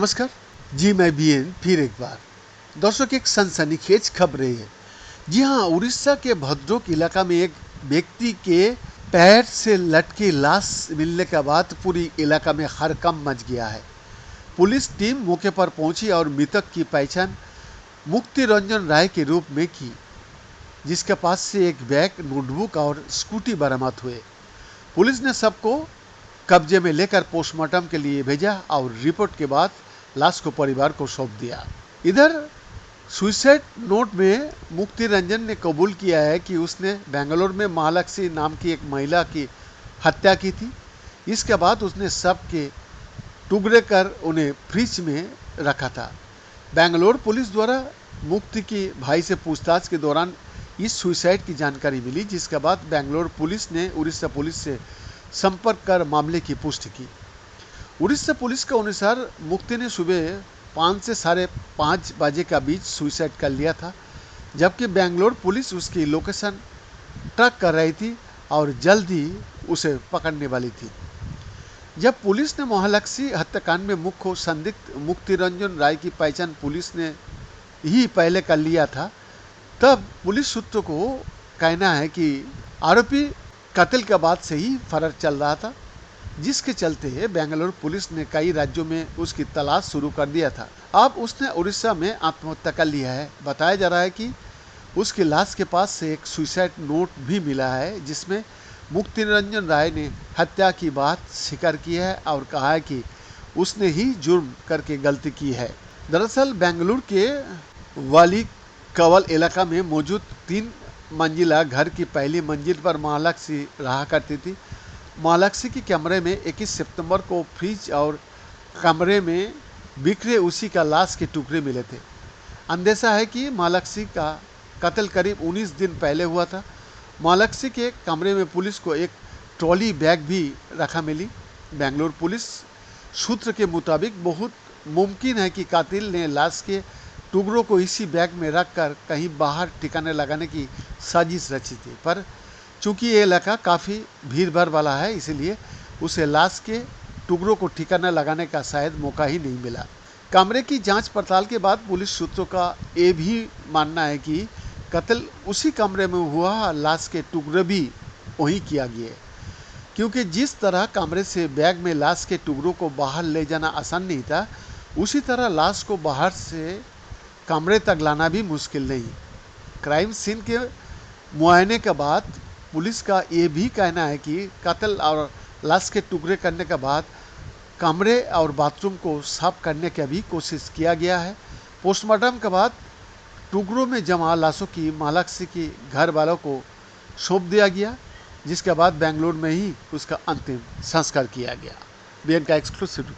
नमस्कार जी, मैं बीएन फिर एक बार। दर्शक, एक सनसनीखेज खबर है। जी हाँ, उड़ीसा के भद्रक इलाका में एक व्यक्ति के पैर से लटकी लाश मिलने के बाद पूरी इलाका में हड़कंप मच गया है। पुलिस टीम मौके पर पहुंची और मृतक की पहचान मुक्ति रंजन राय के रूप में की, जिसके पास से एक बैग, नोटबुक और स्कूटी बरामद हुए। पुलिस ने सबको कब्जे में लेकर पोस्टमार्टम के लिए भेजा और रिपोर्ट के बाद लाश को परिवार को सौंप दिया। इधर सुसाइड नोट में मुक्ति रंजन ने कबूल किया है कि उसने बेंगलोर में महालक्ष्मी नाम की एक महिला की हत्या की थी। इसके बाद उसने शव के टुकड़े कर उन्हें फ्रिज में रखा था। बेंगलोर पुलिस द्वारा मुक्ति के भाई से पूछताछ के दौरान इस सुसाइड की जानकारी मिली, जिसके बाद बेंगलोर पुलिस ने उड़ीसा पुलिस से संपर्क कर मामले की पुष्टि की। उड़ीसा पुलिस के अनुसार मुक्ति ने सुबह 5 से 5:30 बजे का बीच सुसाइड कर लिया था, जबकि बेंगलोर पुलिस उसकी लोकेशन ट्रैक कर रही थी और जल्द ही उसे पकड़ने वाली थी। जब पुलिस ने महालक्ष्मी हत्याकांड में मुख्य संदिग्ध मुक्ति रंजन राय की पहचान पुलिस ने ही पहले कर लिया था, तब पुलिस सूत्रों को कहना है कि आरोपी कत्ल के बाद से ही फरार चल रहा था, जिसके चलते बेंगलोर पुलिस ने कई राज्यों में उसकी तलाश शुरू कर दिया था। अब उसने उड़ीसा में आत्महत्या कर लिया है। बताया जा रहा है कि उसकी लाश के पास से एक सुसाइड नोट भी मिला है, जिसमें मुक्ति रंजन राय ने हत्या की बात स्वीकार की है और कहा है कि उसने ही जुर्म करके गलती की है। दरअसल बेंगलुरु के वाली कवल इलाका में मौजूद 3 मंजिला घर की पहली मंजिल पर महालक्ष्मी रहा करती थी। महालक्ष्मी के कमरे में 21 सितंबर को फ्रिज और कमरे में बिखरे उसी का लाश के टुकड़े मिले थे। अंदेशा है कि महालक्ष्मी का कत्ल करीब 19 दिन पहले हुआ था। महालक्ष्मी के कमरे में पुलिस को एक ट्रॉली बैग भी रखा मिली। बेंगलोर पुलिस सूत्र के मुताबिक बहुत मुमकिन है कि कातिल ने लाश के टुकड़ों को इसी बैग में रखकर कहीं बाहर ठिकाने लगाने की साजिश रची थी, पर चूंकि ये इलाका काफ़ी भीड़ भाड़ वाला है, इसलिए उसे लाश के टुकड़ों को ठिकाना लगाने का शायद मौका ही नहीं मिला। कमरे की जांच पड़ताल के बाद पुलिस सूत्रों का ये भी मानना है कि कत्ल उसी कमरे में हुआ, लाश के टुकड़े भी वहीं किया गया, क्योंकि जिस तरह कमरे से बैग में लाश के टुकड़ों को बाहर ले जाना आसान नहीं था, उसी तरह लाश को बाहर से कमरे तक लाना भी मुश्किल नहीं। क्राइम सीन के मुआयने के बाद पुलिस का ये भी कहना है कि कत्ल और लाश के टुकड़े करने के बाद कमरे और बाथरूम को साफ करने की भी कोशिश किया गया है। पोस्टमार्टम के बाद टुकड़ों में जमा लाशों की महालक्ष्मी की घर वालों को सौंप दिया गया, जिसके बाद बेंगलुरु में ही उसका अंतिम संस्कार किया गया। बीएन का एक्सक्लूसिव।